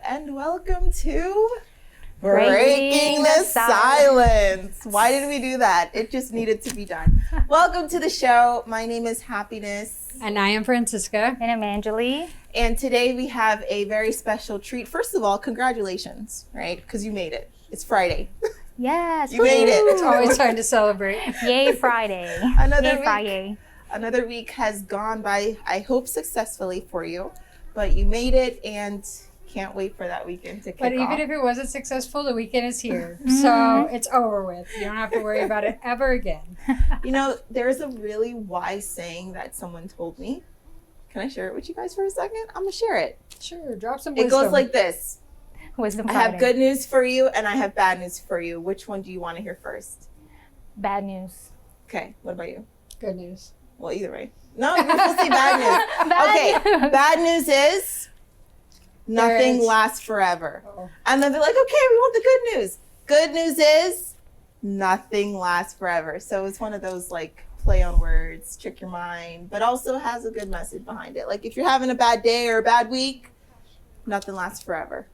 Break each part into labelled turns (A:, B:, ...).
A: and welcome to Breaking the Silence. Why did we do that? It just needed to be done. Welcome to the show. My name is Happiness.
B: And I am Francisca.
C: And I'm Angeli.
A: And today we have a very special treat. First of all, congratulations, right? Because you made it. It's Friday.
C: Yes.
A: You made it.
B: It's always time to celebrate.
C: Yay, Friday.
A: Another week has gone by, I hope successfully for you. But you made it and can't wait for that weekend to kick off.
B: But even if it wasn't successful, the weekend is here. So it's over with. You don't have to worry about it ever again.
A: You know, there's a really wise saying that someone told me. Can I share it with you guys for a second? I'm going to share it.
B: Sure, drop some
A: wisdom. It goes like this.
C: Wisdom
A: I have good news for you and I have bad news for you. Which one do you want to hear first?
C: Bad news.
A: Okay, what about you?
B: Good news.
A: Well, either way. No, you're supposed to say bad news. Bad news is nothing lasts forever. Oh. And then they're like, okay, we want the good news. Good news is nothing lasts forever. So it's one of those like play on words, trick your mind, but also has a good message behind it. Like if you're having a bad day or a bad week, nothing lasts forever.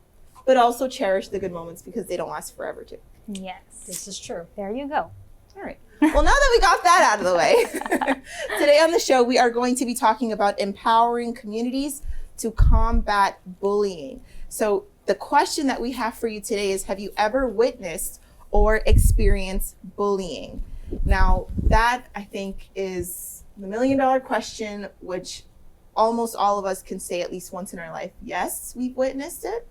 A: But also cherish the good moments because they don't last forever too.
C: Yes.
B: This is true.
C: There you go.
A: All right. Well, now that we got that out of the way, today on the show, we are going to be talking about empowering communities to combat bullying. So the question that we have for you today is, have you ever witnessed or experienced bullying? Now, that I think is the $1 million question, which almost all of us can say at least once in our life. Yes, we've witnessed it,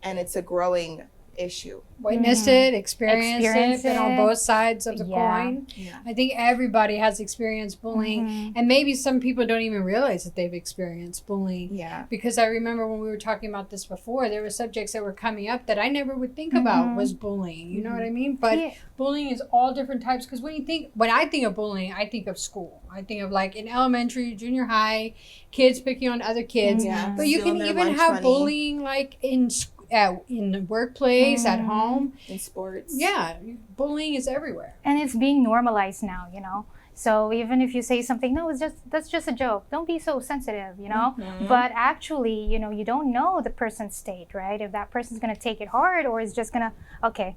A: and it's a growing issue.
B: Witnessed it, experienced it, been on both sides of the coin. Yeah. I think everybody has experienced bullying, and maybe some people don't even realize that they've experienced bullying.
A: Yeah.
B: Because I remember when we were talking about this before, there were subjects that were coming up that I never would think about was bullying. You know what I mean? But bullying is all different types. Because when I think of bullying, I think of school. I think of like in elementary, junior high, kids picking on other kids. But you can even have bullying like in the workplace, at home,
A: in sports. Yeah,
B: bullying is everywhere,
C: and it's being normalized now. You know, so even if you say something, no, that's just a joke. Don't be so sensitive. You know, but actually, you know, you don't know the person's state, right? If that person's gonna take it hard or is just gonna okay,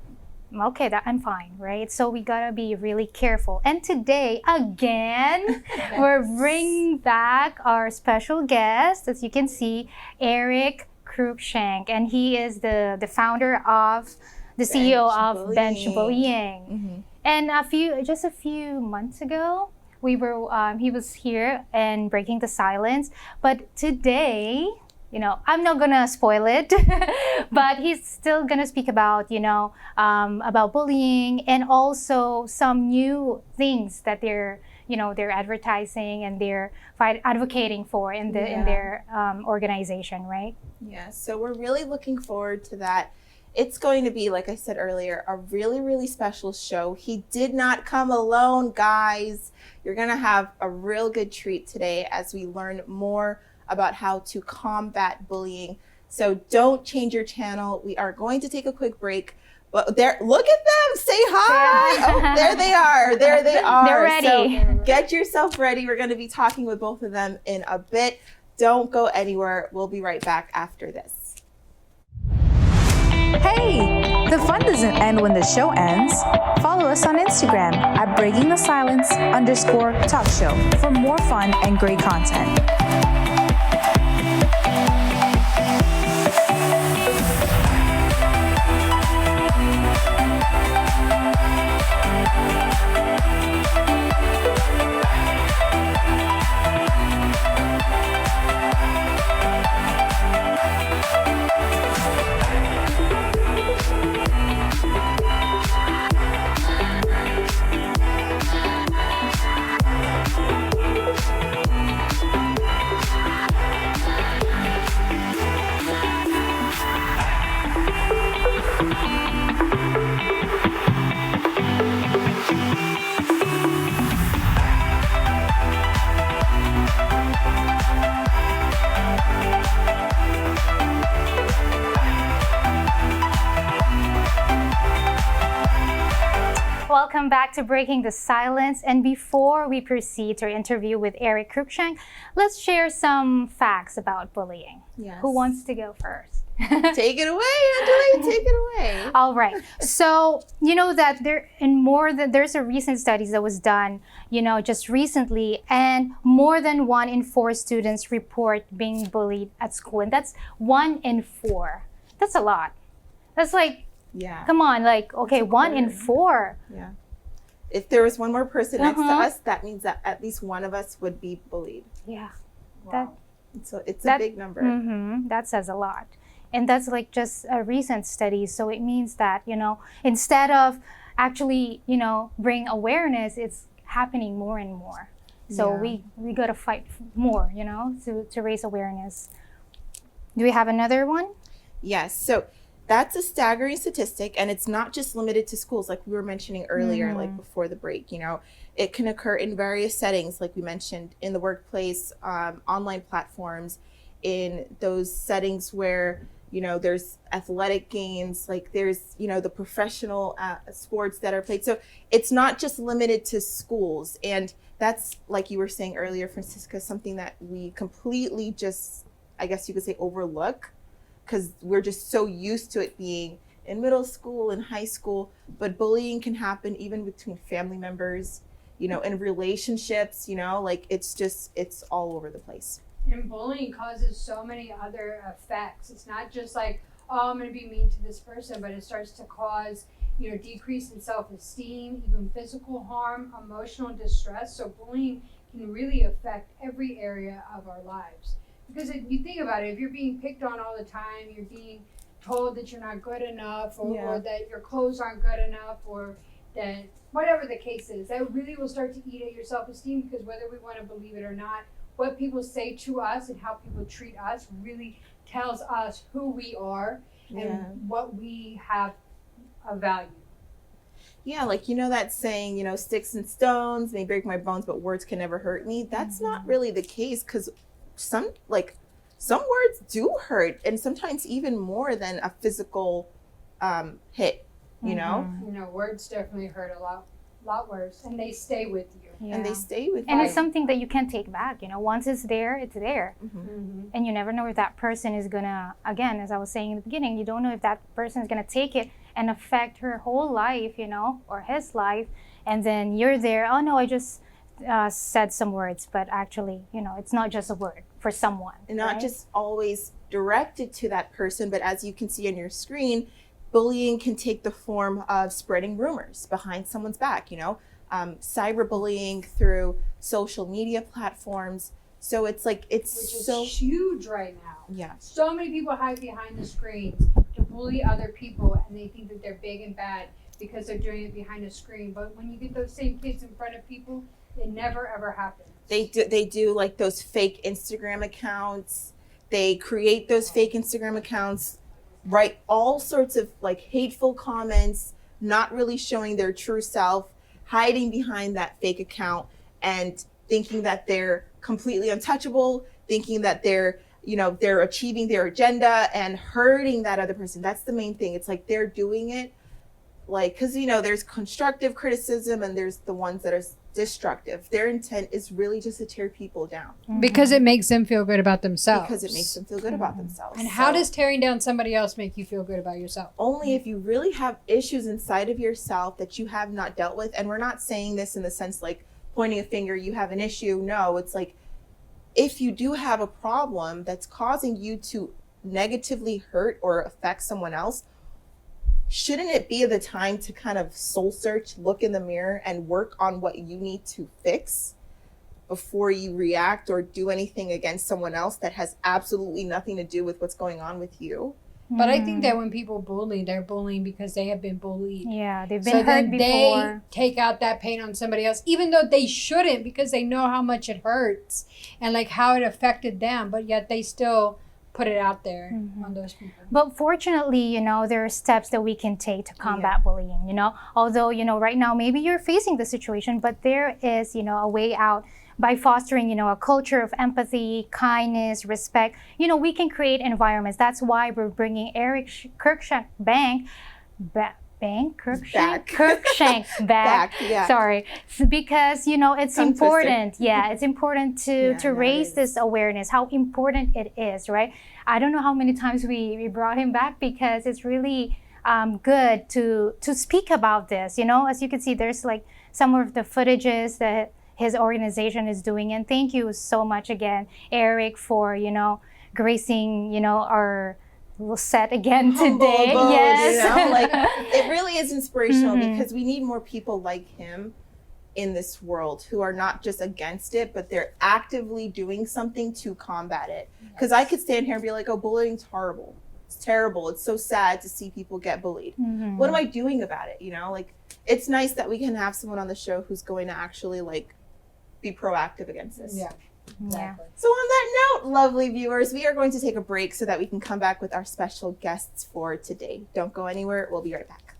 C: that I'm fine, right? So we gotta be really careful. And today, again, we're bringing back our special guest, as you can see, Eric Crookshank, and he is the founder of the CEO of Bench Bullying. And just a few months ago, he was here and breaking the silence. But today, you know, I'm not gonna spoil it, but he's still gonna speak about, you know, about bullying and also some new things that they're advertising and they're advocating for in their organization, right?
A: Yeah, so we're really looking forward to that. It's going to be, like I said earlier, a really, really special show. He did not come alone, guys. You're going to have a real good treat today as we learn more about how to combat bullying. So don't change your channel. We are going to take a quick break. But look at them, say hi. Oh, there they are. There they are.
C: They're ready.
A: So get yourself ready. We're going to be talking with both of them in a bit. Don't go anywhere. We'll be right back after this.
D: Hey, the fun doesn't end when the show ends. Follow us on Instagram at BreakingTheSilence_talk show for more fun and great content.
C: Welcome back to Breaking the Silence. And before we proceed to our interview with Eric Crookshank, let's share some facts about bullying.
A: Yes.
C: Who wants to go first?
A: Take it away, Angeli. Take it away.
C: All right. So, you know that there's a recent studies that was done, just recently, and more than 1 in 4 students report being bullied at school. And that's 1 in 4. That's a lot. That's like, come on, like, okay, 1 in 4.
A: Yeah. If there was one more person next to us, that means that at least one of us would be bullied.
C: Yeah.
A: Wow. So it's a big number.
C: That says a lot. And that's like just a recent study. So it means that, instead of actually, bring awareness, it's happening more and more. So we got to fight more, to raise awareness. Do we have another one?
A: Yes. So that's a staggering statistic, and it's not just limited to schools, like we were mentioning earlier, like before the break. It can occur in various settings, like we mentioned, in the workplace, online platforms, in those settings where there's athletic games, like there's the professional sports that are played. So it's not just limited to schools, and that's, like you were saying earlier, Francisca, something that we completely just, I guess you could say, overlook, because we're just so used to it being in middle school and high school. But bullying can happen even between family members, in relationships, like it's all over the place.
B: And bullying causes so many other effects. It's not just like, oh, I'm going to be mean to this person, but it starts to cause, decrease in self-esteem, even physical harm, emotional distress. So bullying can really affect every area of our lives. Because if you think about it, if you're being picked on all the time, you're being told that you're not good enough, or that your clothes aren't good enough, or that whatever the case is, that really will start to eat at your self-esteem, because whether we want to believe it or not, what people say to us and how people treat us really tells us who we are and what we have of value.
A: Yeah, like that saying, sticks and stones may break my bones, but words can never hurt me. That's not really the case, because some words do hurt, and sometimes even more than a physical hit.
B: Words definitely hurt a lot worse, and they stay with you.
A: And they stay with you.
C: And it's something that you can't take back. Once it's there, it's there. And you never know if that person is gonna, again, as I was saying in the beginning, you don't know if that person is gonna take it and affect her whole life, or his life. And then you're there, oh no, I just said some words, but actually, it's not just a word for someone.
A: And not just always directed to that person, but as you can see on your screen, bullying can take the form of spreading rumors behind someone's back, cyberbullying through social media platforms. So it's like,
B: which is huge right now.
A: Yeah.
B: So many people hide behind the screens to bully other people, and they think that they're big and bad because they're doing it behind a screen. But when you get those same kids in front of people, it never ever happens.
A: They do like those fake Instagram accounts. They create those fake Instagram accounts, write all sorts of like hateful comments, not really showing their true self, hiding behind that fake account, and thinking that they're completely untouchable, thinking that they're achieving their agenda and hurting that other person. That's the main thing. It's like they're doing it like, because there's constructive criticism and there's the ones that are destructive. Their intent is really just to tear people down.
B: Because it makes them feel good about themselves.
A: Because it makes them feel good about themselves.
B: And how does tearing down somebody else make you feel good about yourself?
A: Only if you really have issues inside of yourself that you have not dealt with. And we're not saying this in the sense like pointing a finger, you have an issue. No, it's like, if you do have a problem that's causing you to negatively hurt or affect someone else, shouldn't it be the time to kind of soul search, look in the mirror, and work on what you need to fix before you react or do anything against someone else that has absolutely nothing to do with what's going on with you?
B: But I think that when people bully, they're bullying because they have been bullied.
C: Yeah, they've been hurt before.
B: They take out that pain on somebody else, even though they shouldn't, because they know how much it hurts and like how it affected them, but yet they still put it out there on those people.
C: But fortunately, there are steps that we can take to combat bullying, Although, right now, maybe you're facing the situation, but there is, a way out by fostering, a culture of empathy, kindness, respect. We can create environments. That's why we're bringing Eric Crookshank Crookshank back.
A: Yeah.
C: Sorry, because it's
A: Tongue
C: important. Yeah, it's important to raise
A: it
C: this awareness, how important it is, right? I don't know how many times we brought him back because it's really good to speak about this. As you can see, there's like some of the footages that his organization is doing, and thank you so much again, Eric, for gracing our set again today.
A: Humble,
C: Yes.
A: it really is inspirational because we need more people like him in this world who are not just against it, but they're actively doing something to combat it. Because I could stand here and be like, oh, bullying's horrible. It's terrible. It's so sad to see people get bullied. What am I doing about it? It's nice that we can have someone on the show who's going to actually be proactive against this.
B: Yeah. Exactly.
A: So on that note, lovely viewers, we are going to take a break so that we can come back with our special guests for today. Don't go anywhere. We'll be right back.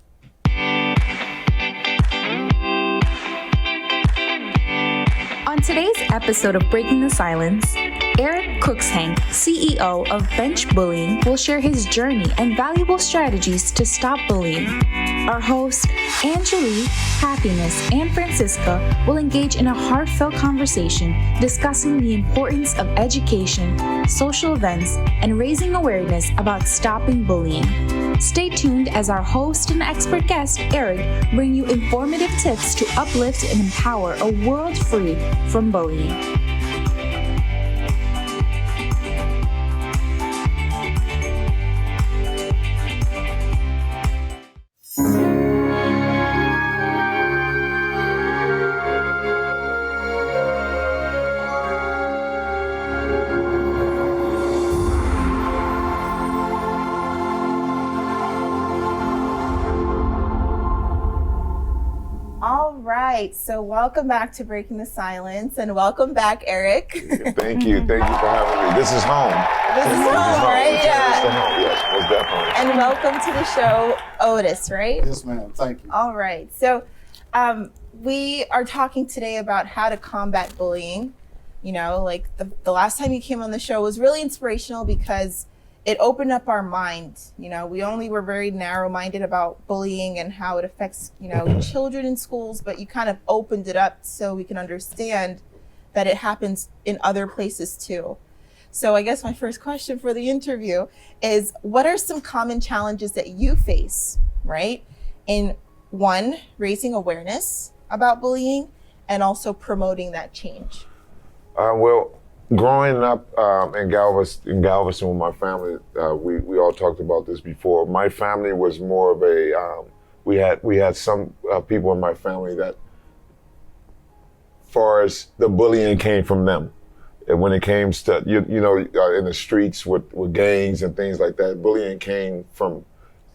D: On today's episode of Breaking the Silence, Eric Crookshank, CEO of Bench Bullying, will share his journey and valuable strategies to stop bullying. Our hosts, Angeli, Happiness, and Francisca will engage in a heartfelt conversation discussing the importance of education, social events, and raising awareness about stopping bullying. Stay tuned as our host and expert guest, Eric, bring you informative tips to uplift and empower a world free from bullying.
A: So welcome back to Breaking the Silence, and welcome back, Eric.
E: Thank you for having me. This is home.
A: This is home, right?
E: It's home. Yes, most definitely.
A: And welcome to the show, Otis, right?
F: Yes, ma'am. Thank you.
A: All right. So we are talking today about how to combat bullying. The last time you came on the show was really inspirational because it opened up our mind. We only were very narrow-minded about bullying and how it affects, children in schools, but you kind of opened it up so we can understand that it happens in other places too. So I guess my first question for the interview is, what are some common challenges that you face, right? In one, raising awareness about bullying and also promoting that change?
E: Growing up in Galveston with my family, we all talked about this before. My family was more of a, we had some people in my family that, far as the bullying came from them. And when it came to, in the streets with gangs and things like that, bullying came from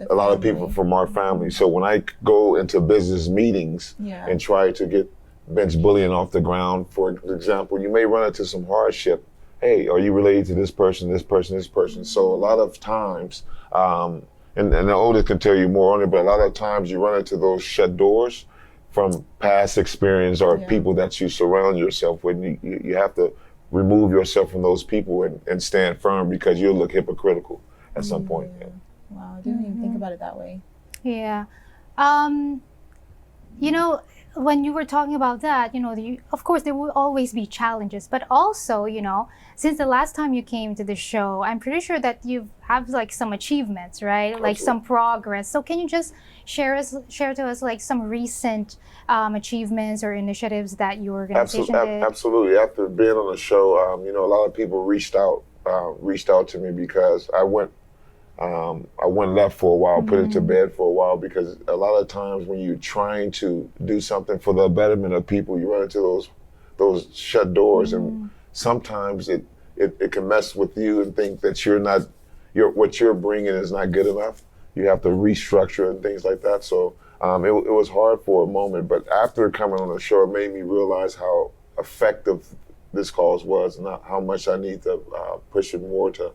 E: a lot of people from our family. So when I go into business meetings and try to get bench bullying off the ground, for example, you may run into some hardship. Hey, are you related to this person, this person, this person? So a lot of times, and the Otis can tell you more on it, but a lot of times you run into those shut doors from past experience or people that you surround yourself with. You have to remove yourself from those people and stand firm, because you'll look hypocritical at some point. Yeah.
A: Wow, I didn't even think about it that way.
C: Yeah. When you were talking about that, of course, there will always be challenges, but also, since the last time you came to the show, I'm pretty sure that you have some achievements, right?
E: Absolutely.
C: Like some progress. So can you just share to us some recent achievements or initiatives that your organization did?
E: Absolutely. After being on the show, a lot of people reached out to me because I went left for a while, put it to bed for a while, because a lot of times when you're trying to do something for the betterment of people, you run into those shut doors, and sometimes it can mess with you and think that what you're bringing is not good enough. You have to restructure and things like that. So it was hard for a moment, but after coming on the show, it made me realize how effective this cause was, and how much I need to push it more to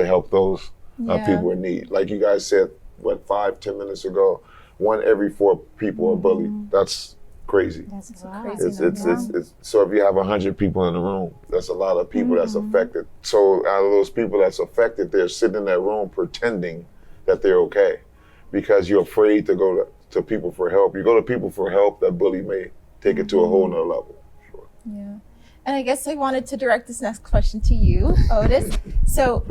E: help those people in need. Like you guys said, 5-10 minutes ago, 1 every 4 people are bullied. That's crazy.
C: That's
A: crazy.
E: It's so if you have 100 people in the room, that's a lot of people that's affected. So out of those people that's affected, they're sitting in that room pretending that they're okay. because you're afraid to go to people for help. You go to people for help, that bully may take it to a whole nother level. Sure.
A: Yeah. And I guess I wanted to direct this next question to you, Otis. So,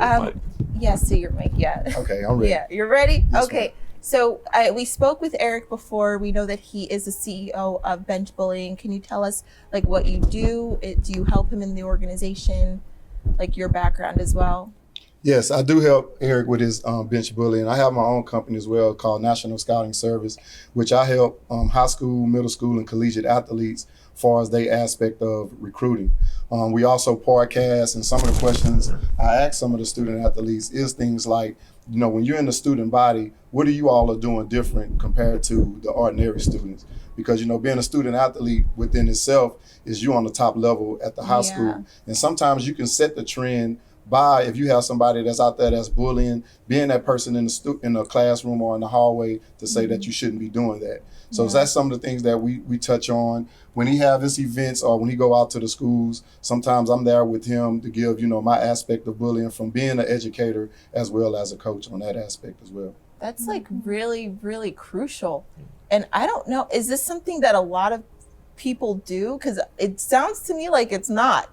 A: yes, so your mic, yeah.
F: Okay, I'm ready.
A: Yeah, you're ready?
F: Yes,
A: Okay.
F: ma'am.
A: So we spoke with Eric before. We know that he is the CEO of Bench Bullying. Can you tell us like what you do? Do you help him in the organization? Like your background as well?
F: Yes, I do help Eric with his bench bullying. I have my own company as well called National Scouting Service, which I help high school, middle school, and collegiate athletes as far as their aspect of recruiting. We also podcast, and some of the questions I ask some of the student athletes is things like, you know, when you're in the student body, what are you all are doing different compared to the ordinary students? Because, you know, being a student athlete within itself is you on the top level at the high school. And sometimes you can set the trend by, if you have somebody that's out there that's bullying, being that person in the classroom or in the hallway to say that you shouldn't be doing that. So that's some of the things that we touch on. When he have his events or when he go out to the schools, sometimes I'm there with him to give, you know, my aspect of bullying from being an educator as well as a coach on that aspect as well.
A: That's like really, really crucial. And I don't know, is this something that a lot of people do? Because it sounds to me like it's not.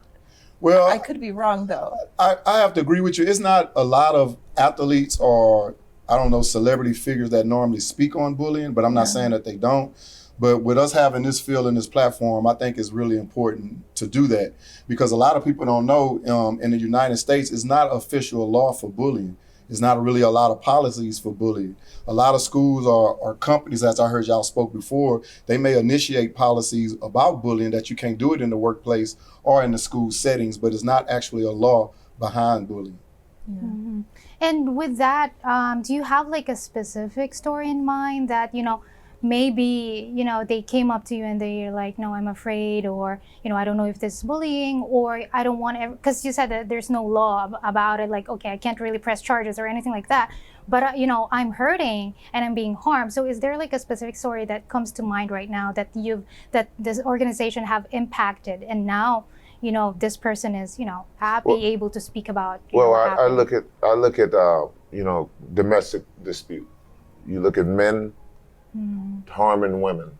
F: Well,
A: I could be wrong though.
F: I have to agree with you. It's not a lot of athletes or, I don't know, celebrity figures that normally speak on bullying, but I'm not saying that they don't. But with us having this field and this platform, I think it's really important to do that, because a lot of people don't know in the United States, it's not official law for bullying. There's not really a lot of policies for bullying. A lot of schools or companies, as I heard y'all spoke before, they may initiate policies about bullying that you can't do it in the workplace or in the school settings, but it's not actually a law behind bullying.
C: Mm-hmm. And with that, do you have like a specific story in mind that, you know, maybe, you know, they came up to you and they're like, no, I'm afraid, or, you know, I don't know if this is bullying, or I don't want to, because you said that there's no law about it, like, okay, I can't really press charges or anything like that, but, you know, I'm hurting and I'm being harmed. So is there like a specific story that comes to mind right now that this organization have impacted, and now, you know, this person is, you know, happy, able to speak about,
E: I look at you know, domestic dispute. You look at men harming women,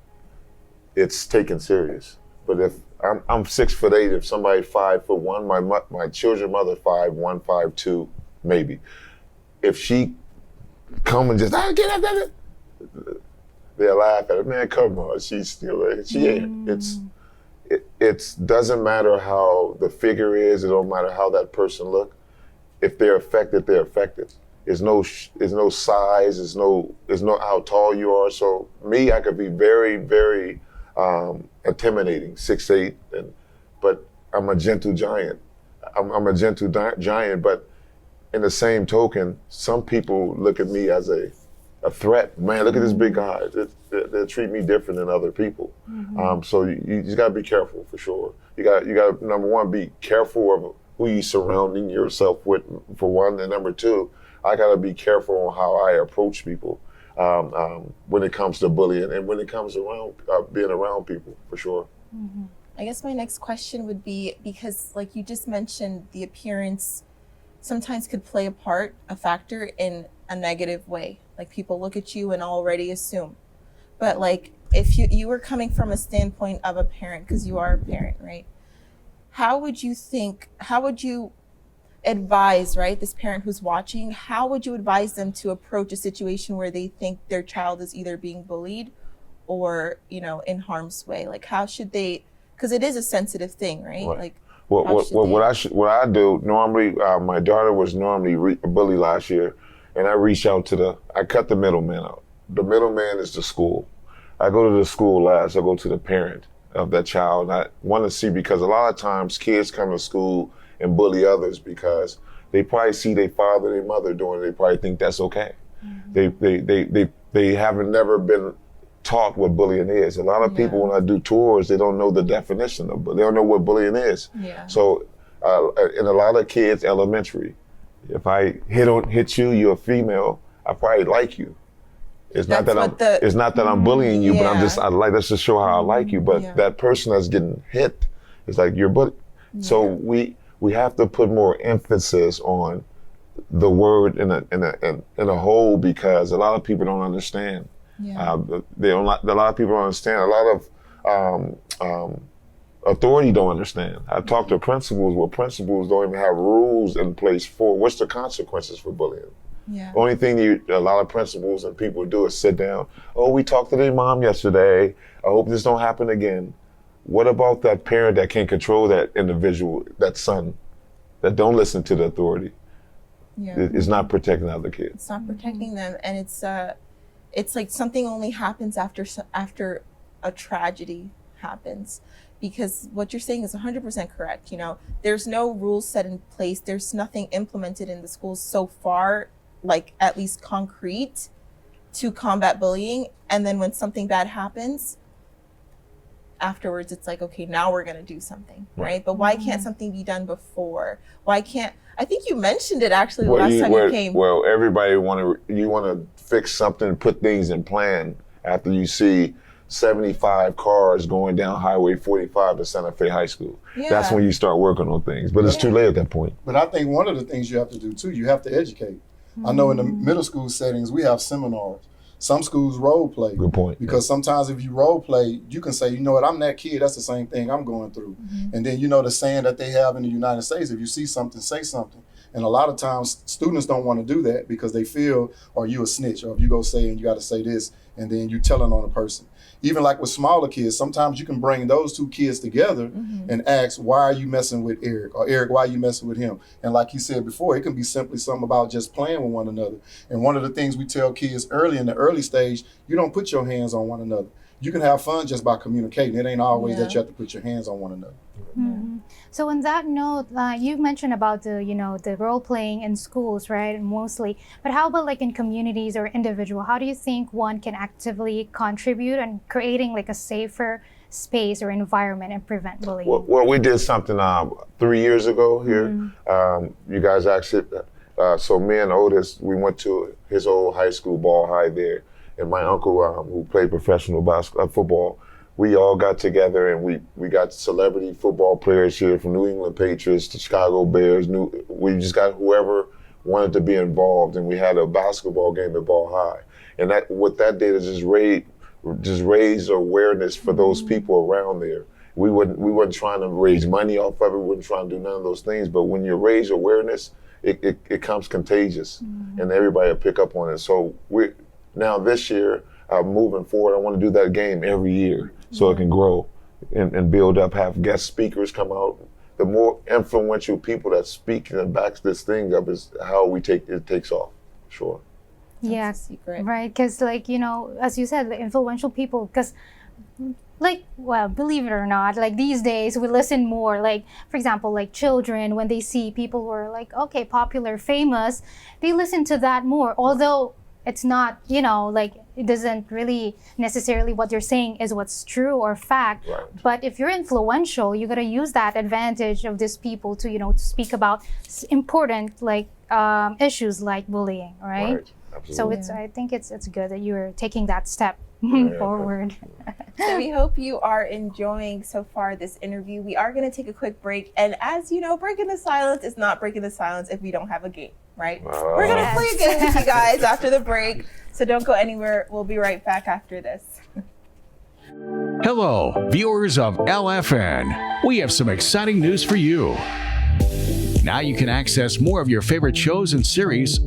E: it's taken serious. But if I'm 6'8", if somebody 5'1", my children's mother 5'1", 5'2", maybe. If she come and just get up, they'll laugh at her. Man, come on, she's still she ain't. It doesn't matter how the figure is. It don't matter how that person look. If they're affected, they're affected. There's no size. There's no how tall you are. So me, I could be very, very intimidating, 6'8", but I'm a gentle giant. I'm a gentle giant, but in the same token, some people look at me as a threat. Man, look at this big guy. They'll treat me different than other people. So you just gotta be careful for sure. You got number one, be careful of who you surrounding yourself with, for one, and number two, I gotta be careful on how I approach people when it comes to bullying and when it comes around being around people, for sure.
A: I guess my next question would be, because like you just mentioned, the appearance sometimes could play a factor in a negative way. Like people look at you and already assume. But like if you were coming from a standpoint of a parent, because you are a parent, right? How would you advise, right, this parent who's watching, how would you advise them to approach a situation where they think their child is either being bullied or, you know, in harm's way? Like how should they, because it is a sensitive thing, right? Like
E: what I do normally, my daughter was normally bullied last year, and I reach out I cut the middleman out. The middleman is the school. I go to the school last. I go to the parent of that child. And I want to see, because a lot of times kids come to school and bully others because they probably see their father, their mother doing it. They probably think that's okay. They haven't never been taught what bullying is. A lot of people, when I do tours, they don't know the definition of bullying. They don't know what bullying is. So, and a lot of kids, elementary, if I hit you, you're a female, I probably like you. It's not that I'm bullying you, but that's just show how I like you. But that person that's getting hit is like, you're bullied. So we have to put more emphasis on the word in a whole, because a lot of people don't understand.
A: Yeah.
E: A lot of people don't understand. A lot of authority don't understand. I've talked to principals where principals don't even have rules in place for what's the consequences for bullying.
A: Yeah.
E: Only thing a lot of principals and people do is sit down. Oh, we talked to their mom yesterday. I hope this don't happen again. What about that parent that can't control that individual, that son, that don't listen to the authority?
A: Yeah.
E: It's not protecting other kids.
A: It's not protecting them, and it's like something only happens after a tragedy happens, because what you're saying is 100% correct. You know, there's no rules set in place. There's nothing implemented in the schools so far, like at least concrete, to combat bullying. And then when something bad happens, afterwards it's like, okay, now we're gonna do something, right? But why can't something be done before? Why can't, I think you mentioned it actually the last time you came.
E: Well, everybody want to fix something, put things in plan after you see 75 cars going down Highway 45 to Santa Fe High School.
A: Yeah.
E: That's when you start working on things, but it's too late at that point.
F: But I think one of the things you have to do too, you have to educate. I know in the middle school settings, we have seminars. Some schools role play.
E: Good point.
F: Because sometimes if you role play, you can say, you know what, I'm that kid, that's the same thing I'm going through. And then, you know, the saying that they have in the United States, if you see something, say something. And a lot of times students don't want to do that because they feel, or you a snitch, or if you go say and you got to say this, and then you telling on a person. Even like with smaller kids, sometimes you can bring those two kids together and ask, why are you messing with Eric? Or Eric, why are you messing with him? And like you said before, it can be simply something about just playing with one another. And one of the things we tell kids early in the early stage, you don't put your hands on one another. You can have fun just by communicating. It ain't always that you have to put your hands on one another.
C: So on that note, you mentioned about the role playing in schools, right? Mostly, but how about like in communities or individual? How do you think one can actively contribute and creating like a safer space or environment and prevent bullying?
E: Well, we did something 3 years ago here. You guys actually, so me and Otis, we went to his old high school, Ball High there, and my uncle who played professional football. We all got together and we got celebrity football players here from New England Patriots to Chicago Bears. We just got whoever wanted to be involved, and we had a basketball game at Ball High. And what that did is just raise awareness for those people around there. We weren't trying to raise money off of it. We weren't trying to do none of those things. But when you raise awareness, it becomes contagious, and everybody will pick up on it. So now this year, moving forward, I want to do that game every year so it can grow and build up, have guest speakers come out. The more influential people that speak and backs this thing up is how it takes off. Sure.
C: Yeah,
A: secret.
C: right. Because like, as you said, the influential people, because like, well, believe it or not, like these days we listen more, like, for example, like children, when they see people who are like, okay, popular, famous, they listen to that more. Although it's not, like it doesn't really necessarily what you're saying is what's true or fact.
E: Right.
C: But if you're influential, you got to use that advantage of these people to, to speak about important like issues like bullying, right?
E: Right. Absolutely.
C: So I think it's good that you're taking that step forward.
A: So we hope you are enjoying so far this interview. We are going to take a quick break. And as you know, breaking the silence is not breaking the silence if we don't have a game, right? We're going to play a game with you guys after the break. So don't go anywhere. We'll be right back after this.
G: Hello, viewers of LFN. We have some exciting news for you. Now you can access more of your favorite shows and series,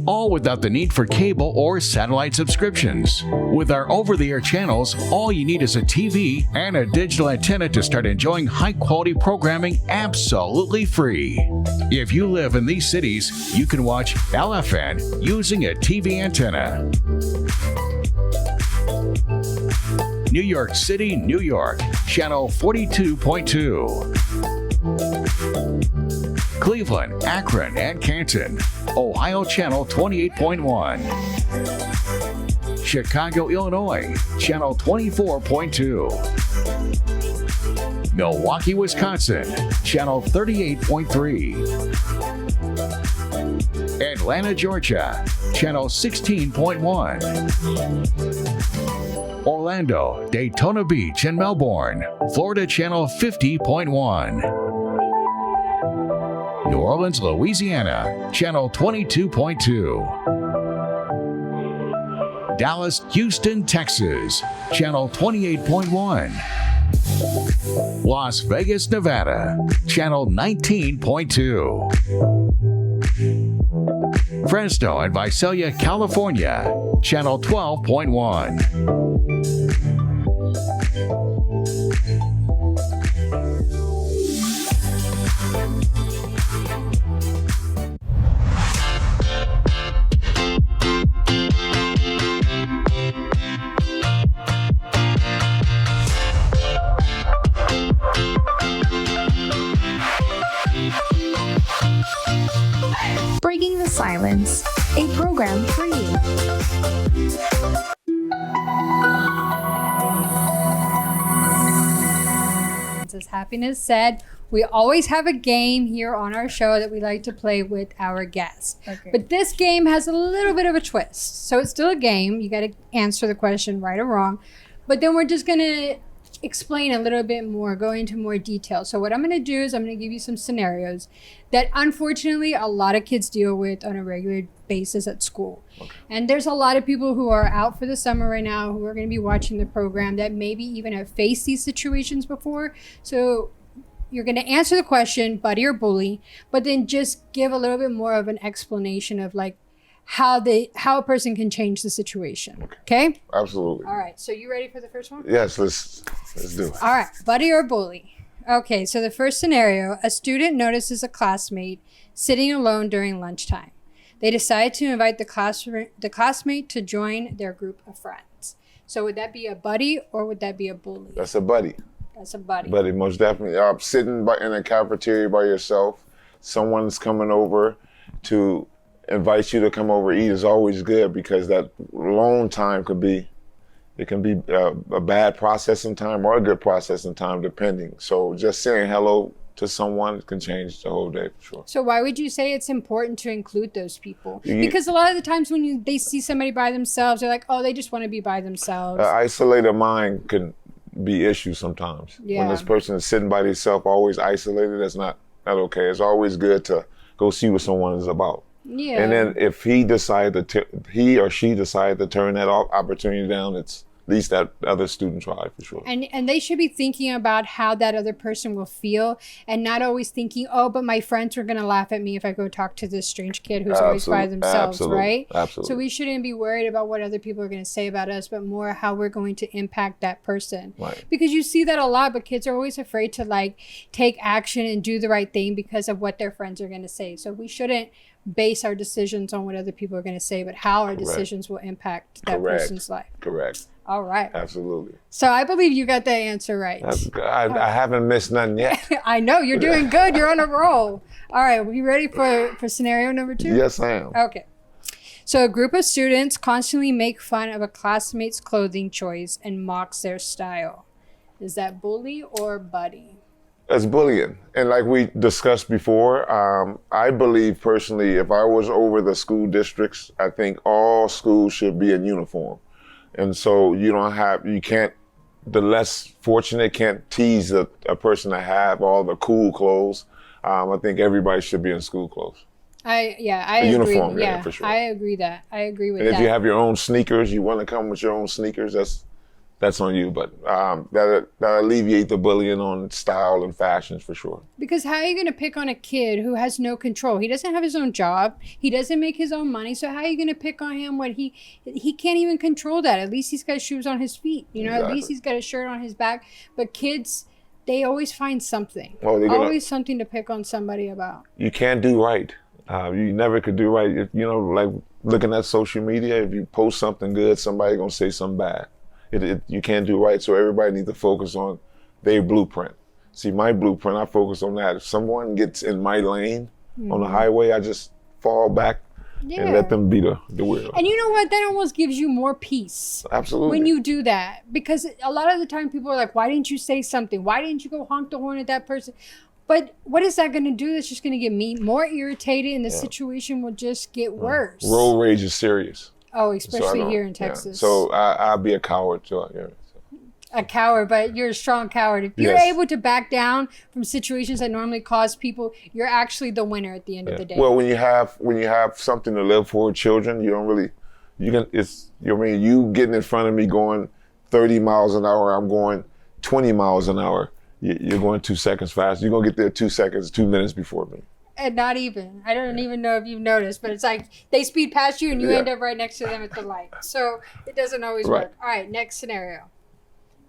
G: all without the need for cable or satellite subscriptions. With our over-the-air channels, all you need is a TV and a digital antenna to start enjoying high-quality programming absolutely free. If you live in these cities, you can watch LFN using a TV antenna. New York City, New York, channel 42.2. Cleveland, Akron, and Canton, Ohio channel 28.1. Chicago, Illinois, channel 24.2. Milwaukee, Wisconsin, channel 38.3. Atlanta, Georgia, channel 16.1. Orlando, Daytona Beach, and Melbourne, Florida channel 50.1. New Orleans, Louisiana, Channel 22.2. Dallas, Houston, Texas, Channel 28.1. Las Vegas, Nevada, Channel 19.2. Fresno and Visalia, California, Channel 12.1.
D: Breaking the Silence, a program for you.
B: As Happiness said, we always have a game here on our show that we like to play with our guests.
C: Okay.
B: But this game has a little bit of a twist. So it's still a game. You got to answer the question right or wrong. But then we're just going to explain a little bit more, go into more detail. So what I'm going to do is I'm going to give you some scenarios that unfortunately a lot of kids deal with on a regular basis at school. Okay. And there's a lot of people who are out for the summer right now who are going to be watching the program that maybe even have faced these situations before. So you're going to answer the question, buddy or bully, but then just give a little bit more of an explanation of like how a person can change the situation. Okay?
E: Absolutely.
B: All right. So you ready for the first one?
E: Yes, let's do it.
B: All right. Buddy or bully? Okay. So the first scenario, a student notices a classmate sitting alone during lunchtime. They decide to invite the classmate to join their group of friends. So would that be a buddy or would that be a bully?
E: That's a buddy.
B: That's a buddy.
E: Buddy, most definitely. Sitting in a cafeteria by yourself, someone's coming over to invite you to come over eat is always good, because that alone time can be a bad processing time or a good processing time, depending. So just saying hello to someone can change the whole day for sure.
B: So why would you say it's important to include those people? Because a lot of the times when they see somebody by themselves, they're like, oh, they just want to be by themselves.
E: Isolated mind can be issue sometimes.
B: Yeah.
E: When this person is sitting by themselves, always isolated, that's not okay. It's always good to go see what someone is about.
B: Yeah.
E: And then if he or she decide to turn that opportunity down, it's at least that other student tried for sure.
B: And they should be thinking about how that other person will feel, and not always thinking, oh, but my friends are going to laugh at me if I go talk to this strange kid who's always by themselves, right?
E: Absolutely.
B: So we shouldn't be worried about what other people are going to say about us, but more how we're going to impact that person.
E: Right.
B: Because you see that a lot, but kids are always afraid to like take action and do the right thing because of what their friends are going to say. So we shouldn't base our decisions on what other people are going to say, but how our decisions will impact that person's life.
E: Correct.
B: All right.
E: Absolutely.
B: So I believe you got the answer right.
E: That's good. I haven't missed nothing yet.
B: I know, you're doing good. You're on a roll. All right. Are you ready for scenario number 2?
E: Yes, I am.
B: Okay. So a group of students constantly make fun of a classmate's clothing choice and mocks their style. Is that bully or buddy?
E: That's bullying. And like we discussed before, I believe personally, if I was over the school districts, I think all schools should be in uniform. And so the less fortunate can't tease a person that have all the cool clothes. I think everybody should be in school clothes.
B: I agree.
E: Uniform,
B: Yeah,
E: for sure.
B: I agree with that.
E: And if you have your own sneakers, you want to come with your own sneakers, that's on you. But that alleviate the bullying on style and fashions for sure.
B: Because how are you going to pick on a kid who has no control? He doesn't have his own job. He doesn't make his own money. So how are you going to pick on him when he can't even control that? At least he's got shoes on his feet.
E: Exactly.
B: At least he's got a shirt on his back. But kids, they always find something.
E: Always
B: something to pick on somebody about.
E: You can't do right. You never could do right. Like looking at social media, if you post something good, somebody going to say something bad. You can't do right, so everybody needs to focus on their blueprint. See, my blueprint, I focus on that. If someone gets in my lane on the highway, I just fall back and let them be the weirdo.
B: And you know what? That almost gives you more peace.
E: Absolutely.
B: When you do that. Because a lot of the time people are like, why didn't you say something? Why didn't you go honk the horn at that person? But what is that going to do? That's just going to get me more irritated, and the situation will just get worse.
E: Road rage is serious.
B: Oh, especially here in Texas.
E: So I'll be a coward too.
B: a coward, but you're a strong coward. If you're able to back down from situations that normally cause people, you're actually the winner at the end of the day.
E: Well, when you have something to live for, children, you getting in front of me going 30 miles an hour, I'm going 20 miles an hour. You're going 2 seconds fast. You're going to get there 2 minutes before me.
B: And not even. I don't even know if you've noticed, but it's like they speed past you and you end up right next to them at the light. So it doesn't always work. All right, next scenario.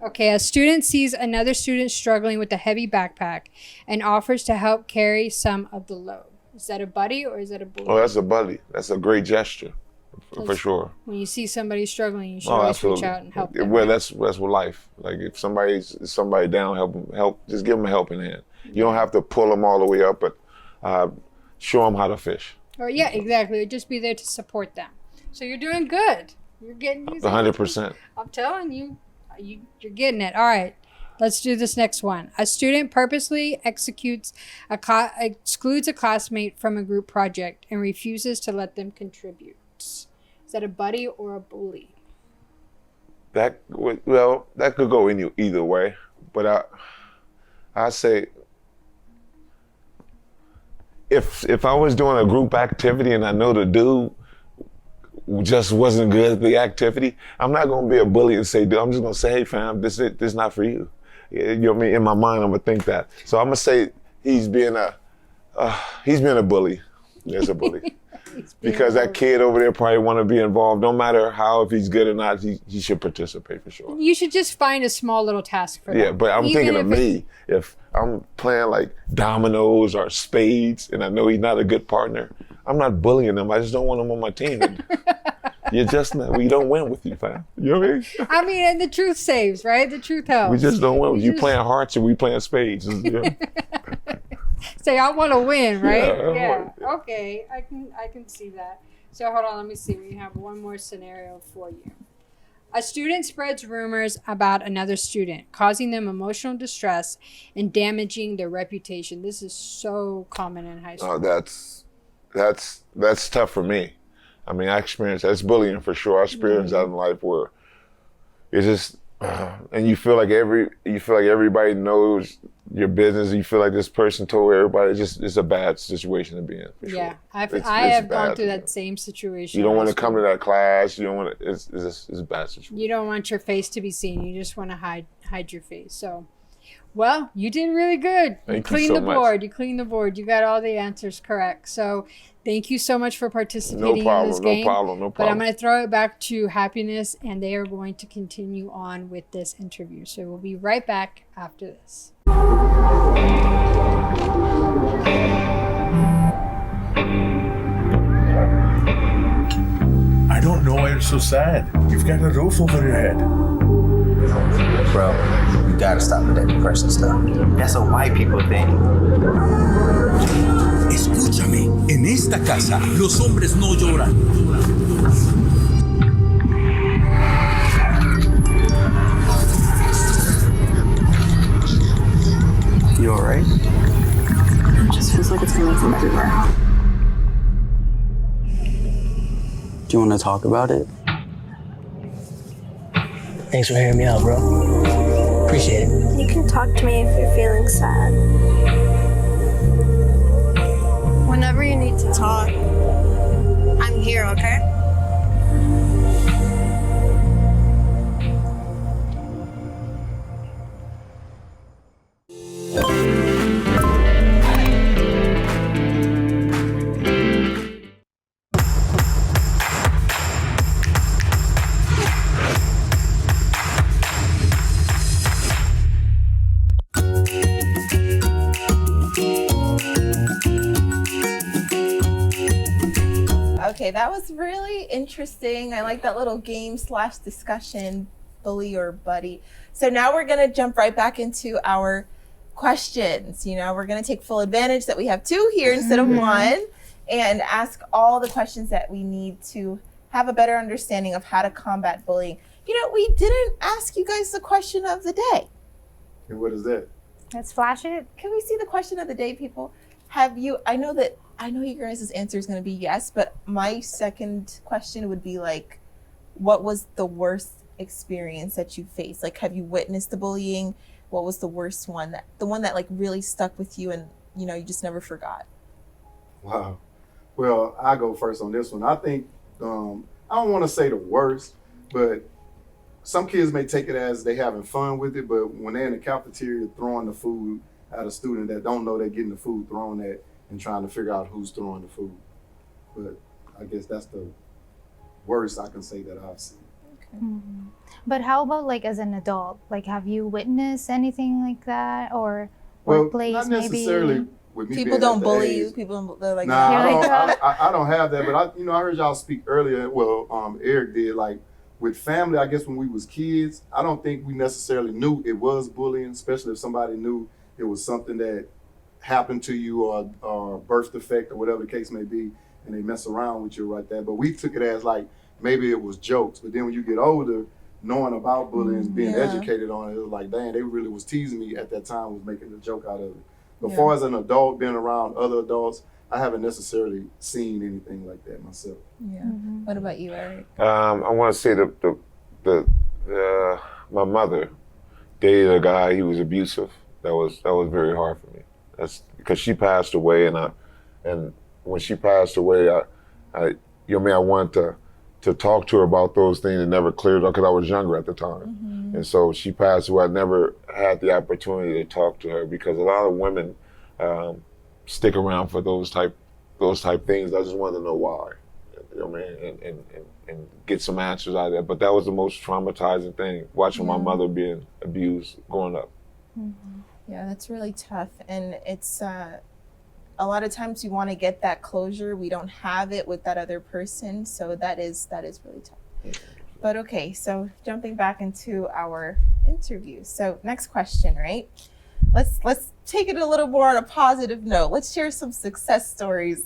B: Okay, a student sees another student struggling with a heavy backpack and offers to help carry some of the load. Is that a buddy or is that a bully?
E: Oh, that's a buddy. That's a great gesture, for sure.
B: When you see somebody struggling, you should always reach out and help them.
E: Well, that's what life. Like if somebody's down, help. Just give them a helping hand. You don't have to pull them all the way up, but show them how to fish.
B: Or yeah, exactly. Just be there to support them. So you're doing good. You're getting
E: 100%.
B: I'm telling you, you're getting it. All right. Let's do this next one. A student purposely excludes a classmate from a group project and refuses to let them contribute. Is that a buddy or a bully?
E: That could go either way, but I say if I was doing a group activity and I know the dude just wasn't good at the activity, I'm not gonna be a bully and say, dude, I'm just gonna say, hey fam, this is not for you. You know what I mean? In my mind, I'm gonna think that. So I'm gonna say he's being a bully. There's a bully. Because that kid over there probably want to be involved. No matter if he's good or not, he should participate for sure.
B: You should just find a small little task for them.
E: Yeah, but I'm thinking of me. If I'm playing like dominoes or spades and I know he's not a good partner, I'm not bullying him. I just don't want him on my team. You're just not, we don't win with you, fam. You know what I mean?
B: I mean, and the truth saves, right? The truth helps.
E: We just don't win with you playing hearts and we playing spades. You know?
B: Say, I want to win, right? Yeah. Okay, I can see that. So hold on, let me see. We have one more scenario for you. A student spreads rumors about another student, causing them emotional distress and damaging their reputation. This is so common in high school.
E: That's tough for me. I mean, that's bullying for sure. I experienced that in life where it's just, and you feel like everybody knows your business. You feel like this person told everybody. It's a bad situation to be in. For
B: yeah,
E: sure.
B: I have gone through that same situation.
E: You don't want to come to that class. You don't want to. It's a bad situation.
B: You don't want your face to be seen. You just want to hide your face. So, well, you did really good. You cleaned the board. You cleaned the board. You got all the answers correct. So, thank you so much for participating in this game.
E: No problem.
B: But I'm going to throw it back to Happiness, and they are going to continue on with this interview. So we'll be right back after this.
H: I don't know why you're so sad. You've got a roof over your head.
I: Bro, you gotta stop with that depression stuff. That's a white people thing.
J: Escúchame, en esta casa los hombres no lloran.
I: You alright?
K: It just feels like it's coming from everywhere.
I: Do you want to talk about it?
L: Thanks for hearing me out, bro. Appreciate it.
K: You can talk to me if you're feeling sad. Whenever you need to talk, I'm here, okay?
A: Okay, that was really interesting. I like that little game / discussion, bully or buddy. So now we're gonna jump right back into our questions. You know, we're gonna take full advantage that we have 2 here instead of 1 and ask all the questions that we need to have a better understanding of how to combat bullying. You know, we didn't ask you guys the question of the day.
F: And what is that?
C: Let's flash it.
A: Can we see the question of the day, people? I know you guys' answer is going to be yes, but my second question would be like, what was the worst experience that you faced? Like, have you witnessed the bullying? What was the worst one? The one that like really stuck with you and you just never forgot?
F: Wow. Well, I go first on this one. I think, I don't want to say the worst, but some kids may take it as they having fun with it, but when they're in the cafeteria throwing the food at a student that don't know they're getting the food thrown at and trying to figure out who's throwing the food. But I guess that's the worst I can say that I've seen.
C: Mm-hmm. But how about like as an adult? Like, have you witnessed anything like that, or workplace
F: not necessarily
C: maybe?
F: With me
A: People
F: being
A: don't
F: at the
A: bully
F: age.
A: you. People they're like,
F: Nah,
C: Yeah.
F: I don't have that. But I heard y'all speak earlier. Well, Eric did. Like with family, I guess when we was kids, I don't think we necessarily knew it was bullying, especially if somebody knew it was something that happened to you or birth defect or whatever the case may be, and they mess around with you right there. But we took it as like maybe it was jokes. But then when you get older, knowing about bullying, being educated on it, it was like, dang, they really was teasing me at that time, was making a joke out of it. But as far as an adult, being around other adults, I haven't necessarily seen anything like that myself.
A: Yeah. Mm-hmm. What about you, Eric?
E: I want to say my mother dated a guy. He was abusive. That was very hard for me. That's because she passed away, and when she passed away, I wanted to talk to her about those things and never cleared up because I was younger at the time. Mm-hmm. And so she passed away. I never had the opportunity to talk to her because a lot of women stick around for those type things. I just wanted to know why, and get some answers out of that. But that was the most traumatizing thing, watching my mother being abused growing up.
A: Mm-hmm. Yeah, that's really tough. And it's a lot of times you want to get that closure. We don't have it with that other person. So that is really tough. Mm-hmm. But okay, so jumping back into our interview. So next question, right? Let's take it a little more on a positive note. Let's share some success stories.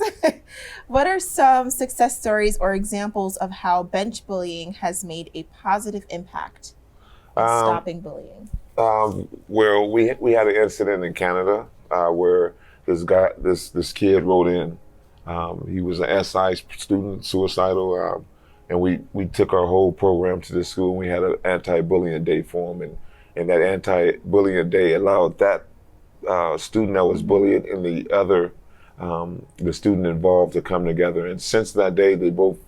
A: What are some success stories or examples of how bench bullying has made a positive impact in stopping bullying?
E: Well, we had an incident in Canada where this kid wrote in. He was an SI student, suicidal, and we took our whole program to the school. And we had an anti-bullying day for him, and that anti-bullying day allowed that student that was bullied and the student involved to come together. And since that day, they both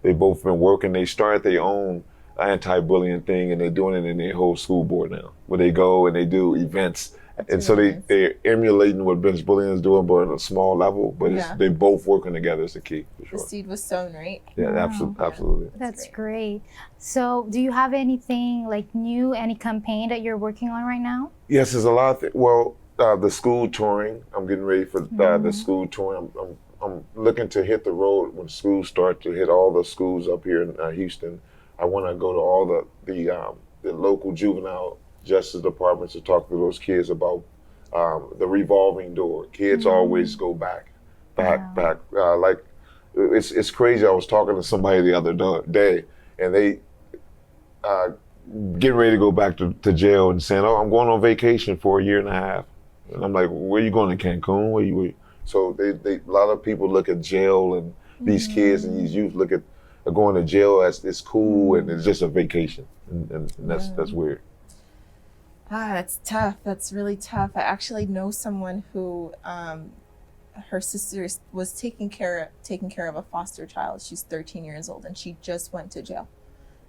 E: been working. They started their own anti-bullying thing, and they're doing it in their whole school board now, where they go and they do events. And so they're emulating what bench bullying is doing, but on a small level. But they're both working together is the key, for sure.
A: The seed was sown, right?
E: Yeah,
C: Wow.
E: absolutely.
C: That's great. So do you have anything like new, any campaign that you're working on right now?
E: Yes, there's a lot of well, the school touring. I'm getting ready for the school touring. I'm looking to hit the road when schools start to hit all the schools up here in Houston. I want to go to all the local juvenile justice departments to talk to those kids about the revolving door. Kids always go back. Like it's crazy. I was talking to somebody the other day, and they getting ready to go back to jail and saying, "Oh, I'm going on vacation for a year and a half." And I'm like, "Where are you going, to Cancun? Where you?" So they a lot of people look at jail and these kids and these youth look at going to jail as it's cool and it's just a vacation, and that's weird.
A: That's tough. That's really tough. I actually know someone who her sister was taking care of a foster child. She's 13 years old, and she just went to jail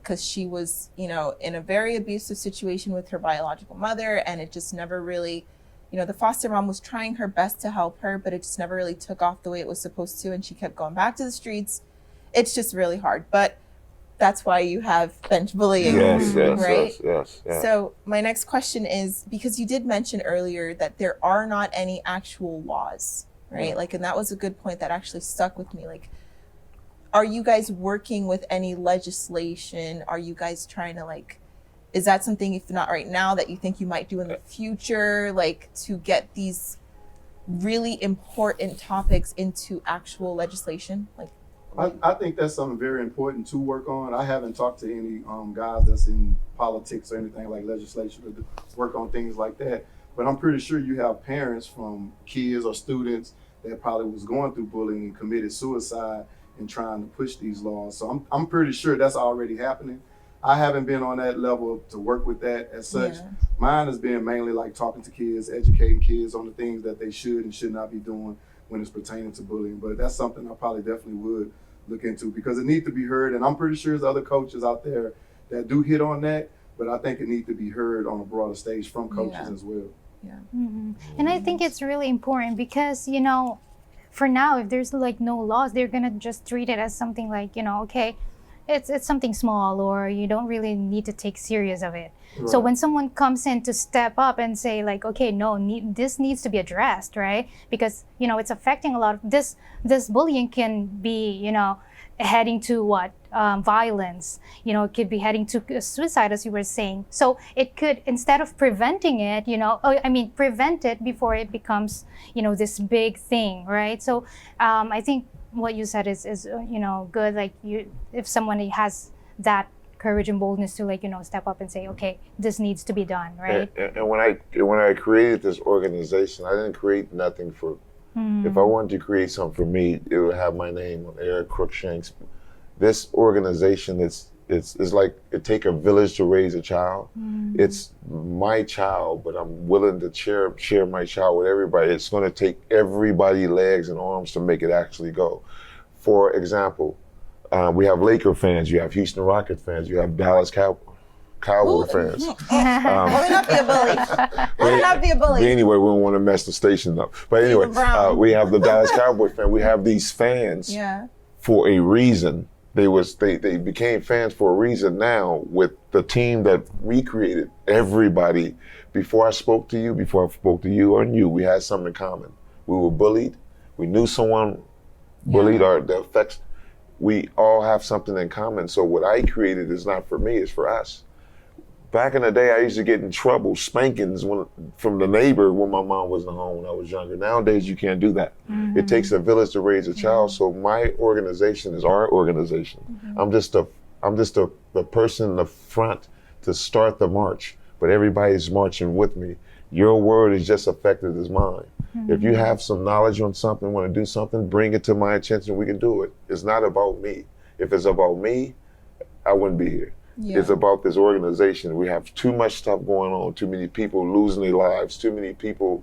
A: because she was, in a very abusive situation with her biological mother, and it just never really, the foster mom was trying her best to help her, but it just never really took off the way it was supposed to, and she kept going back to the streets. It's just really hard, but that's why you have bench bullying, right?
E: Yes.
A: So my next question is, because you did mention earlier that there are not any actual laws, right? Like, and that was a good point that actually stuck with me. Like, are you guys working with any legislation? Are you guys trying to is that something, if not right now, that you think you might do in the future, to get these really important topics into actual legislation?
F: I think that's something very important to work on. I haven't talked to any guys that's in politics or anything like legislation to work on things like that. But I'm pretty sure you have parents from kids or students that probably was going through bullying and committed suicide and trying to push these laws. So I'm pretty sure that's already happening. I haven't been on that level to work with that as such.
A: Yeah.
F: Mine has been mainly like talking to kids, educating kids on the things that they should and should not be doing when it's pertaining to bullying. But that's something I probably definitely would look into because it needs to be heard. And I'm pretty sure there's other coaches out there that do hit on that, but I think it needs to be heard on a broader stage from coaches as well.
A: Yeah.
C: Mm-hmm. And I think it's really important because, you know, for now, if there's like no laws, they're gonna just treat it as something like, you know, okay, it's something small, or you don't really need to take serious of it. Right. So when someone comes in to step up and say like, okay, no, this needs to be addressed, right? Because, you know, it's affecting a lot of this bullying can be, you know, heading to what? Violence, you know, it could be heading to suicide, as you were saying. So it could, instead of preventing it, you know, prevent it before it becomes, you know, this big thing, right? So I think what you said is you know, good. Like if someone has that courage and boldness to, like, you know, step up and say, okay, this needs to be done, right?
E: And when I created this organization, I didn't create nothing for. If I wanted to create something for me, it would have my name on Eric Crookshank. This organization, it's like it take a village to raise a child. It's my child, but I'm willing to share my child with everybody. It's going to take everybody's legs and arms to make it actually go. For example, we have Laker fans, you have Houston Rocket fans, you have Dallas Cowboy fans.
A: Will not be a bully. Will not be a bully.
E: Anyway, we don't want to mess the station up. But anyway, we have the Dallas Cowboy fan. We have these fans for a reason. They became fans for a reason now with the team that we created. Everybody, before I spoke to you or you, we had something in common. We were bullied. We knew someone bullied or the effects. We all have something in common. So what I created is not for me, it's for us. Back in the day, I used to get in trouble, spankings from the neighbor when my mom wasn't home when I was younger. Nowadays, you can't do that. It takes a village to raise a child. So my organization is our organization. I'm just the person in the front to start the march, but everybody's marching with me. Your word is just effective as mine. If you have some knowledge on something, want to do something, bring it to my attention, we can do it. It's not about me. If it's about me, I wouldn't be here. It's about this organization. We have too much stuff going on, too many people losing their lives, too many people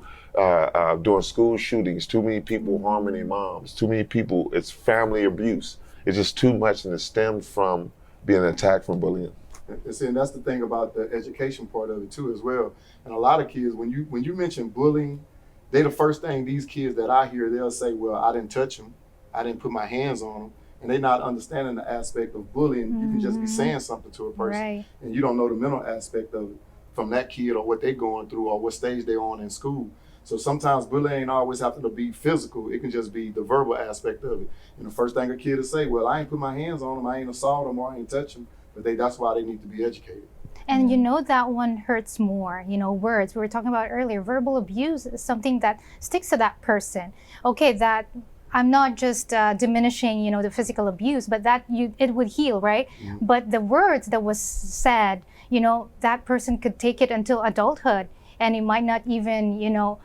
E: doing school shootings, too many people harming their moms, too many people, it's family abuse. It's just too much, and it stems from being attacked from bullying.
F: And that's the thing about the education part of it too as well. And a lot of kids, when you mention bullying, they the first thing these kids that I hear, they'll say, well, I didn't touch them. I didn't put my hands on them. And they're not understanding the aspect of bullying. You can just be saying something to a person and you don't know the mental aspect of it from that kid or what they're going through or what stage they're on in school. So sometimes bullying ain't always have to be physical. It can just be the verbal aspect of it. And the first thing a kid will say, well, I ain't put my hands on them, I ain't assault them, or I ain't touch them. But that's why they need to be educated.
C: And you know, that one hurts more, you know, words. We were talking about earlier, verbal abuse is something that sticks to that person. Okay, that I'm not just diminishing, you know, the physical abuse, but that it would heal, right? But the words that was said, you know, that person could take it until adulthood, and he might not even, you know,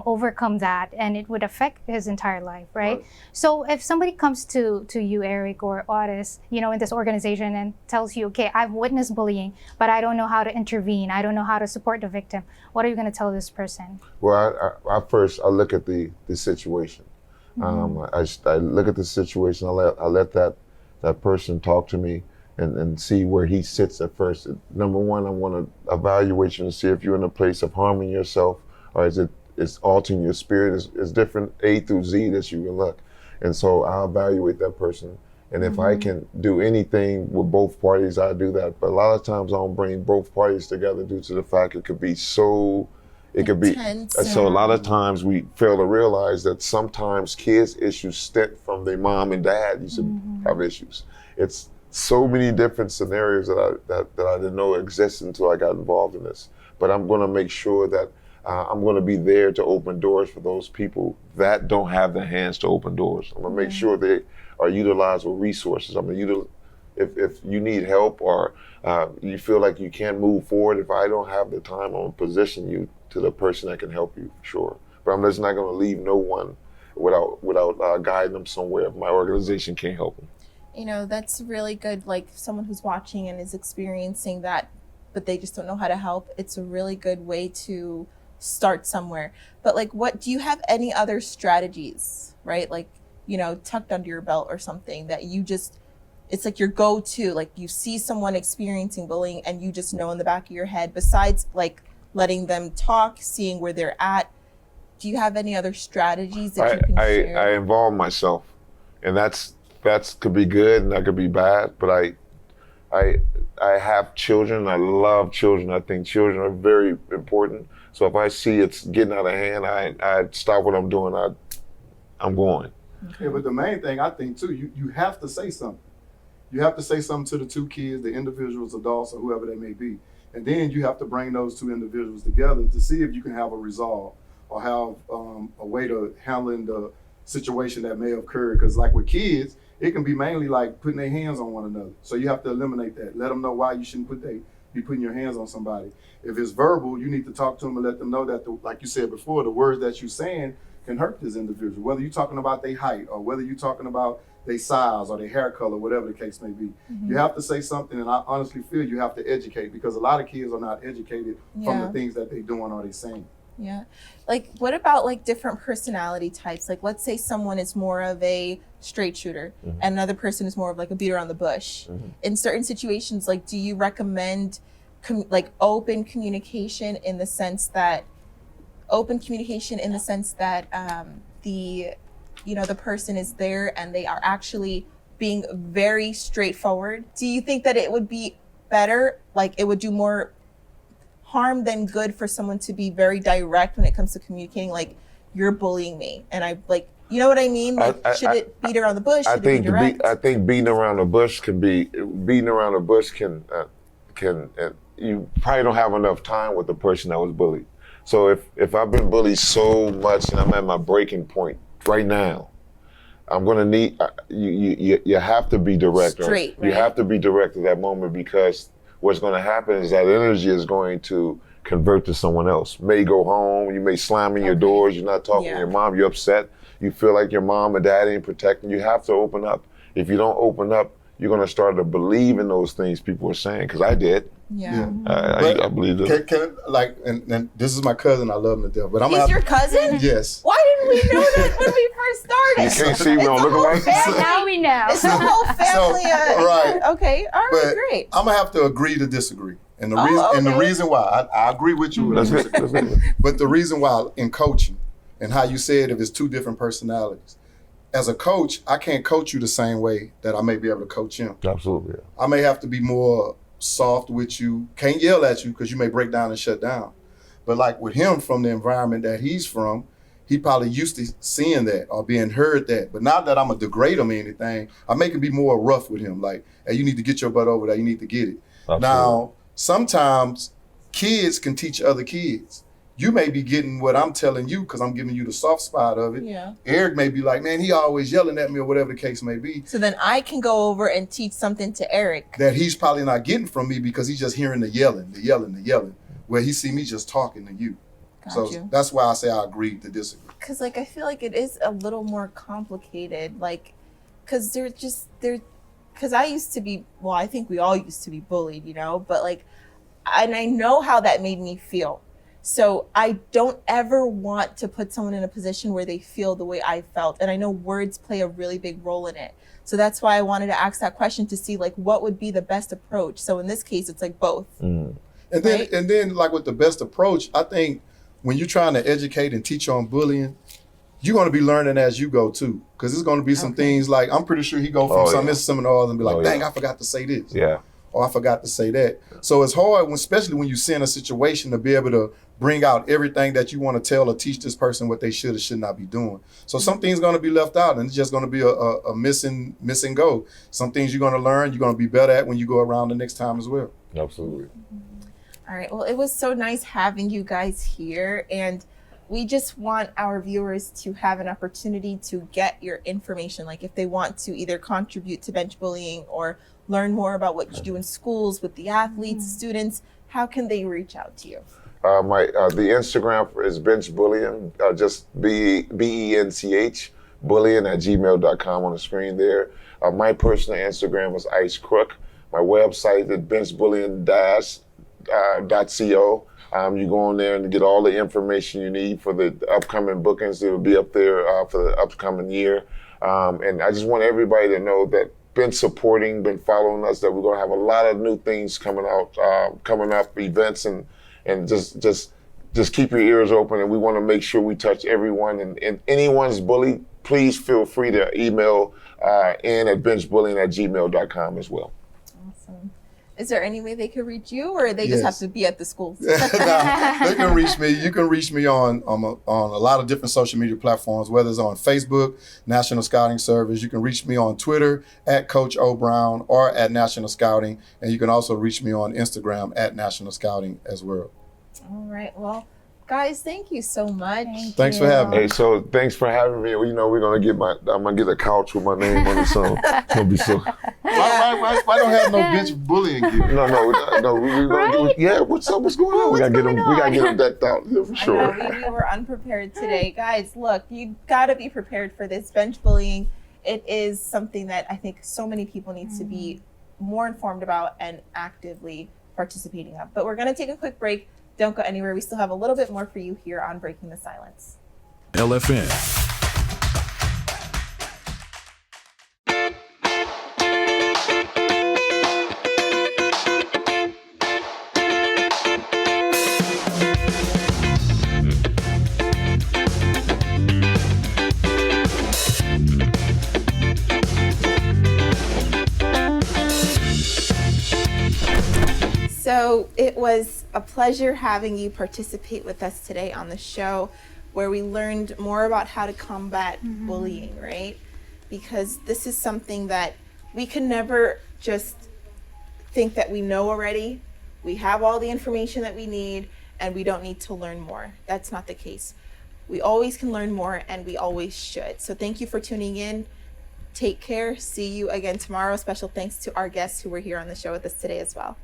C: overcome that, and it would affect his entire life, right? So if somebody comes to you, Eric or Otis, you know, in this organization and tells you, okay, I've witnessed bullying, but I don't know how to intervene, I don't know how to support the victim, what are you going to tell this person?
E: Well, I first look at the situation. I look at the situation. I let that person talk to me and see where he sits at first. Number one, I want to evaluate you and see if you're in a place of harming yourself, or it's altering your spirit. It's different A through Z that you can look. And so I'll evaluate that person. And if I can do anything with both parties, I do that. But a lot of times I don't bring both parties together due to the fact it could be so so a lot of times we fail to realize that sometimes kids' issues stem from their mom and dad used to have issues. It's so many different scenarios that I didn't know existed until I got involved in this. But I'm going to make sure that I'm going to be there to open doors for those people that don't have the hands to open doors. I'm going to make sure they are utilized with resources. I'm going to if you need help or you feel like you can't move forward, if I don't have the time, I'm going to position you to the person that can help you, for sure. But I'm just not going to leave no one without guiding them somewhere if my organization can't help them.
A: You know, that's really good. Like someone who's watching and is experiencing that, but they just don't know how to help. It's a really good way to start somewhere. But like, what do you have any other strategies, right? Like, you know, tucked under your belt or something that you just, it's like your go-to, like you see someone experiencing bullying and you just know in the back of your head, besides like letting them talk, seeing where they're at, do you have any other strategies that you can share?
E: I involve myself, and that's could be good and that could be bad, but I have children. I love children. I think children are very important. So if I see it's getting out of hand, I stop what I'm doing. I'm going.
F: Yeah, but the main thing I think too, you have to say something. You have to say something to the two kids, the individuals, adults, or whoever they may be. And then you have to bring those two individuals together to see if you can have a resolve or have a way to handling the situation that may have occurred. Because like with kids, it can be mainly like putting their hands on one another. So you have to eliminate that. Let them know why you shouldn't be putting your hands on somebody. If it's verbal, you need to talk to them and let them know that, like you said before, the words that you're saying can hurt this individual. Whether you're talking about their height or whether you're talking about their size or their hair color, whatever the case may be. You have to say something, and I honestly feel you have to educate, because a lot of kids are not educated from the things that they're doing or they're saying.
A: Yeah. Like, what about like different personality types? Like, let's say someone is more of a straight shooter and another person is more of like a beat around the bush. In certain situations, like, do you recommend like open communication in the sense that the person is there and they are actually being very straightforward? Do you think that it would be better, like it would do more harm than good for someone to be very direct when it comes to communicating, like, you're bullying me and I, like, you know what I mean? Like, should it beat around the bush? Should it be direct?
E: I think beating around the bush can you probably don't have enough time with the person that was bullied. So if I've been bullied so much and I'm at my breaking point right now, I'm gonna need you have to be direct.
A: Straight, right?
E: You have to be direct at that moment, because what's gonna happen is that energy is going to convert to someone else. May go home, you may slam in your doors, you're not talking to your mom, you're upset, you feel like your mom or dad ain't protecting. You have to open up. If you don't open up, you're gonna start to believe in those things people are saying, because I did.
A: Yeah.
E: I believe it.
F: Can like, and this is my cousin, I love him to death, but
A: He's your cousin?
F: Yes.
A: Why didn't we know that when we first started?
E: You can't see, we don't look alike.
C: Now we know.
A: It's the whole family.
F: Right.
A: Okay. All right.
F: But
A: Great.
F: I'm gonna have to agree to disagree. And the reason why, I agree with you. But the reason why in coaching, and how you said if it's two different personalities, as a coach, I can't coach you the same way that I may be able to coach him.
E: Absolutely. Yeah.
F: I may have to be more soft with you, can't yell at you because you may break down and shut down. But like with him, from the environment that he's from, he probably used to seeing that or being heard that. But not that I'm gonna degrade him or anything, I make it be more rough with him. Like, hey, you need to get your butt over there, you need to get it. Absolutely. Now, sometimes kids can teach other kids. You may be getting what I'm telling you because I'm giving you the soft spot of it.
A: Yeah.
F: Eric may be like, man, he always yelling at me, or whatever the case may be.
A: So then I can go over and teach something to Eric
F: that he's probably not getting from me because he's just hearing the yelling, where he see me just talking to you. That's why I say I agree to disagree.
A: Because like I feel like it is a little more complicated, like, because I used to be, well, I think we all used to be bullied, you know, but like, and I know how that made me feel. So I don't ever want to put someone in a position where they feel the way I felt. And I know words play a really big role in it. So that's why I wanted to ask that question to see like what would be the best approach. So in this case, it's like both.
F: And then like with the best approach, I think when you're trying to educate and teach on bullying, you're going to be learning as you go too. Because there's going to be some things like, I'm pretty sure he go from some seminars and be like, dang, I forgot to say this.
E: Yeah.
F: Or I forgot to say that. So it's hard, especially when you see in a situation, to be able to bring out everything that you want to tell or teach this person what they should or should not be doing. So some things going to be left out, and it's just going to be a missing go. Some things you're going to learn, you're going to be better at when you go around the next time as well.
E: Absolutely.
A: All right. Well, it was so nice having you guys here, and we just want our viewers to have an opportunity to get your information. Like if they want to either contribute to bench bullying or learn more about what you do in schools with the athletes, students, how can they reach out to you?
E: The Instagram is bench bullying, just BENCH benchbullying@gmail.com on the screen there. My personal Instagram is Ice Crook. My website is benchbullying-.co. You go on there and get all the information you need for the upcoming bookings that will be up there for the upcoming year. And I just want everybody to know that been supporting, been following us, that we're going to have a lot of new things coming out, coming up, events, and just keep your ears open. And we want to make sure we touch everyone. And anyone's bullied, please feel free to email in at benchbullying@gmail.com as well.
A: Awesome. Is there any way they could reach you, or they just have to be at the school?
F: They can reach me. You can reach me on a lot of different social media platforms, whether it's on Facebook, National Scouting Service. You can reach me on Twitter at Coach O Brown or at National Scouting. And you can also reach me on Instagram at National Scouting as well.
A: All right. Well, guys, thank you so much.
F: Thanks for having me.
E: Hey, so thanks for having me. You know, I'm gonna get a couch with my name on it, so it'll be so.
F: Why don't have no bench bullying gear?
E: No. What's up? What's going on? We gotta get them decked out for sure.
A: We were unprepared today, guys. Look, you gotta be prepared for this bench bullying. It is something that I think so many people need to be more informed about and actively participating of. But we're gonna take a quick break. Don't go anywhere. We still have a little bit more for you here on Breaking the Silence.
G: LFN.
A: So it was a pleasure having you participate with us today on the show, where we learned more about how to combat bullying, right? Because this is something that we can never just think that we know already. We have all the information that we need and we don't need to learn more. That's not the case. We always can learn more, and we always should. So thank you for tuning in. Take care. See you again tomorrow. Special thanks to our guests who were here on the show with us today as well.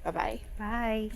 A: Bye-bye.
C: Bye.